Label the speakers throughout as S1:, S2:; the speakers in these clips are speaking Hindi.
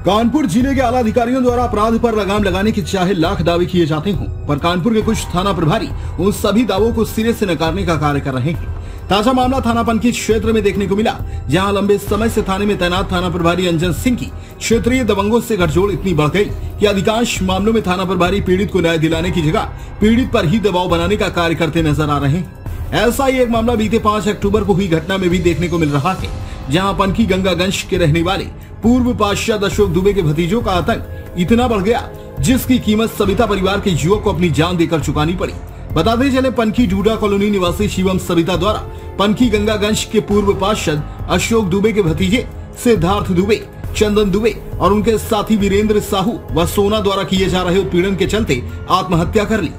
S1: कानपुर जिले के आला अधिकारियों द्वारा अपराध पर लगाम लगाने के चाहे लाख दावे किए जाते हों, पर कानपुर के कुछ थाना प्रभारी उन सभी दावों को सिरे से नकारने का कार्य कर रहे हैं। ताजा मामला थाना पनकी क्षेत्र में देखने को मिला, जहां लंबे समय से थाने में तैनात थाना प्रभारी अंजन सिंह की क्षेत्रीय दबंगों से गठजोड़ इतनी बढ़ गई कि अधिकांश मामलों में थाना प्रभारी पीड़ित को न्याय दिलाने की जगह पीड़ित पर ही दबाव बनाने का कार्य करते नजर आ रहे हैं। ऐसा ही एक मामला बीते 5 अक्टूबर को हुई घटना में भी देखने को मिल रहा है, जहां पनकी गंगागंज के रहने वाले पूर्व पार्षद अशोक दुबे के भतीजों का आतंक इतना बढ़ गया, जिसकी कीमत सविता परिवार के युवक को अपनी जान देकर चुकानी पड़ी। बताते चले, पनकी डूडा कॉलोनी निवासी शिवम सविता द्वारा पनकी गंगागंज के पूर्व पार्षद अशोक दुबे के भतीजे सिद्धार्थ दुबे, चंदन दुबे और उनके साथी वीरेंद्र साहू व सोना द्वारा किए जा रहे उत्पीड़न के चलते आत्महत्या कर ली।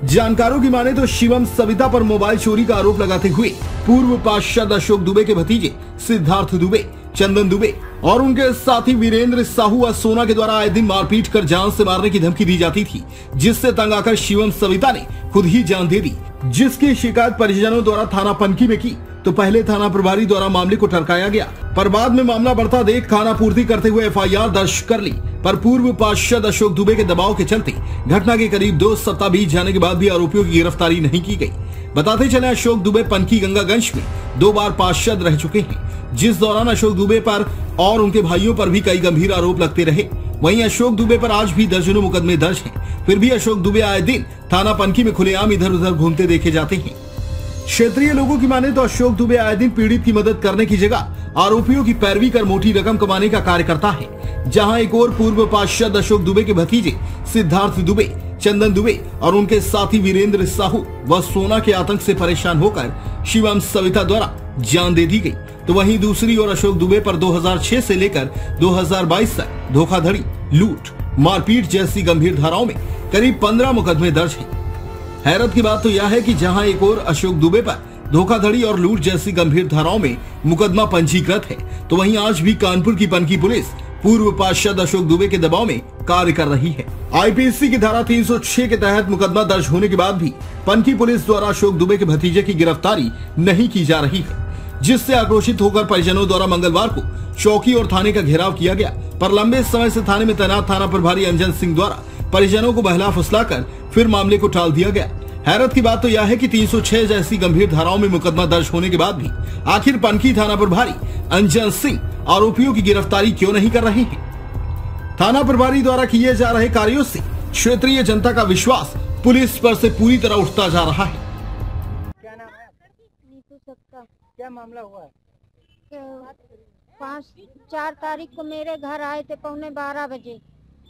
S1: जानकारों की माने तो शिवम सविता पर मोबाइल चोरी का आरोप लगाते हुए पूर्व पार्षद अशोक दुबे के भतीजे सिद्धार्थ दुबे, चंदन दुबे और उनके साथी वीरेंद्र साहू व सोना के द्वारा आए दिन मारपीट कर जान से मारने की धमकी दी जाती थी, जिससे तंग आकर शिवम सविता ने खुद ही जान दे दी। जिसकी शिकायत परिजनों द्वारा थाना पनकी में की तो पहले थाना प्रभारी द्वारा मामले को टरकाया गया, पर बाद में मामला बढ़ता देख खाना पूर्ति करते हुए FIR दर्ज कर ली। पर पूर्व पार्षद अशोक दुबे के दबाव के चलते घटना के करीब 2 सप्ताह बीत जाने के बाद भी आरोपियों की गिरफ्तारी नहीं की गई। बताते चले, अशोक दुबे पनकी गंगागंज में 2 बार पार्षद रह चुके हैं, जिस दौरान अशोक दुबे पर और उनके भाइयों पर भी कई गंभीर आरोप लगते रहे। वहीं अशोक दुबे पर आज भी दर्जनों मुकदमे दर्ज हैं। फिर भी अशोक दुबे आए दिन थाना पनकी में खुलेआम इधर उधर घूमते देखे जाते हैं। क्षेत्रीय लोगों की माने तो अशोक दुबे आए दिन पीड़ित की मदद करने की जगह आरोपियों की पैरवी कर मोटी रकम कमाने का कार्य करता है। जहां एक और पूर्व पार्षद अशोक दुबे के भतीजे सिद्धार्थ दुबे, चंदन दुबे और उनके साथी वीरेंद्र साहू व सोना के आतंक से परेशान होकर शिवम सविता द्वारा जान दे दी गई, तो वहीं दूसरी ओर अशोक दुबे पर 2006 से लेकर 2022 तक धोखाधड़ी, लूट, मारपीट जैसी गंभीर धाराओं में करीब 15 मुकदमे दर्ज हैं। हैरत की बात तो यह है कि जहां एक और अशोक दुबे पर धोखाधड़ी और लूट जैसी गंभीर धाराओं में मुकदमा पंजीकृत है, तो वहीं आज भी कानपुर की पनकी पुलिस पूर्व पार्षद अशोक दुबे के दबाव में कार्य कर रही है। IPC की धारा 306 के तहत मुकदमा दर्ज होने के बाद भी पनकी पुलिस द्वारा अशोक दुबे के भतीजे की गिरफ्तारी नहीं की जा रही है, जिससे आक्रोशित होकर परिजनों द्वारा मंगलवार को चौकी और थाने का घेराव किया गया। पर लंबे समय से थाने में तैनात थाना प्रभारी अंजन सिंह द्वारा परिजनों को बहला फुसलाकर फिर मामले को टाल दिया गया। हैरत की बात तो यह है कि 306 जैसी गंभीर धाराओं में मुकदमा दर्ज होने के बाद भी आखिर पनकी थाना प्रभारी अंजन सिंह आरोपियों की गिरफ्तारी क्यों नहीं कर रहे हैं। थाना प्रभारी द्वारा किए जा रहे कार्यों से क्षेत्रीय जनता का विश्वास पुलिस पर से पूरी तरह उठता जा रहा है।
S2: क्या नाम है? नीतू सत्ता। क्या मामला हुआ है? 4 तारीख को मेरे घर आए थे 11:15 बजे।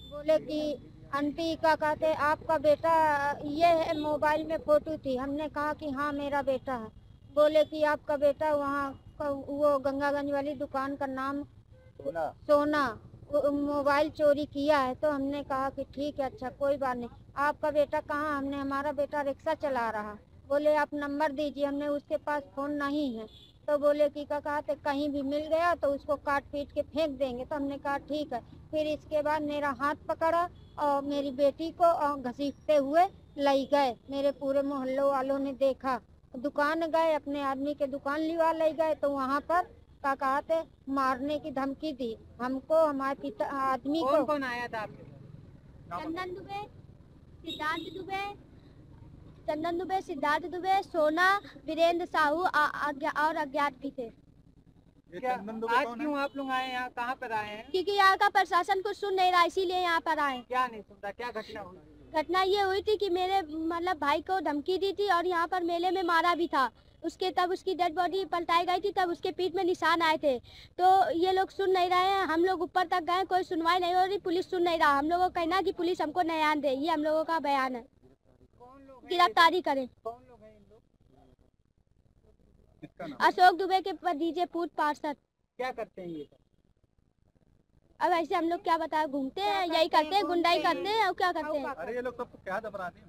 S2: बोले कि आंटी का कहते आपका बेटा ये है, मोबाइल में फोटो थी। हमने कहा कि हाँ मेरा बेटा है। बोले कि आपका बेटा वहाँ वो गंगागंज वाली दुकान का नाम सोना मोबाइल चोरी किया है। तो हमने कहा कि ठीक है, अच्छा कोई बात नहीं। आपका बेटा कहाँ? हमने हमारा बेटा रिक्शा चला रहा। बोले आप नंबर दीजिए। हमने उसके पास फोन नहीं है। तो बोले कि कहा कहीं भी मिल गया तो उसको काट पीट के फेंक देंगे। तो हमने कहा ठीक है। फिर इसके बाद मेरा हाथ पकड़ा और मेरी बेटी को घसीटते हुए ले गए। मेरे पूरे मोहल्ले वालों ने देखा। दुकान गए, अपने आदमी के दुकान लिवा ले गए, तो वहाँ पर कहते मारने की धमकी दी हमको, हमारे पिता आदमी को।
S3: कौन आया था आपके?
S2: चंदन दुबे, सिद्धार्थ दुबे, चंदन दुबे, सिद्धार्थ दुबे, सोना, वीरेंद्र साहू और अज्ञात भी थे।
S3: आज क्यों आप लोग आए यहाँ? कहाँ पर आए हैं?
S2: क्योंकि यहाँ का प्रशासन कुछ सुन नहीं रहा, इसीलिए यहाँ पर आए।
S3: क्या नहीं सुनता? क्या घटना हुई?
S2: घटना ये हुई थी कि मेरे भाई को धमकी दी थी और यहाँ पर मेले में मारा भी था। तब उसकी डेड बॉडी पलटाई गई थी, तब उसके पीठ में निशान आए थे। तो ये लोग सुन नहीं रहे हैं। हम लोग ऊपर तक गए, कोई सुनवाई नहीं हो रही, पुलिस सुन नहीं रहा। हम लोगों का कहना कि पुलिस हमको न्याय दे, ये हम लोगों का बयान है। गिरफ्तारी करें।
S3: कौन लोग हैं इन लोग?
S2: अशोक दुबे के भतीजे पूर्व पार्षद।
S3: क्या करते हैं ये?
S2: अब ऐसे हम लोग क्या बताए, घूमते हैं, यही करते हैं, गुंडाई करते हैं और क्या करते हैं।
S3: अरे ये लोग सबको क्या दबराते हैं?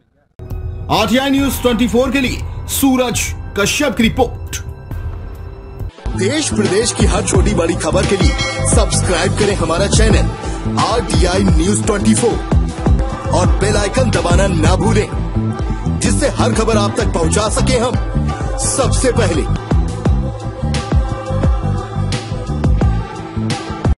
S1: RTI News 24 के लिए सूरज कश्यप की रिपोर्ट।
S4: देश प्रदेश की हर छोटी बड़ी खबर के लिए सब्सक्राइब करें हमारा चैनल RTI News 24 और बेल आइकन दबाना ना भूलें, जिससे हर खबर आप तक पहुंचा सके हम सबसे पहले।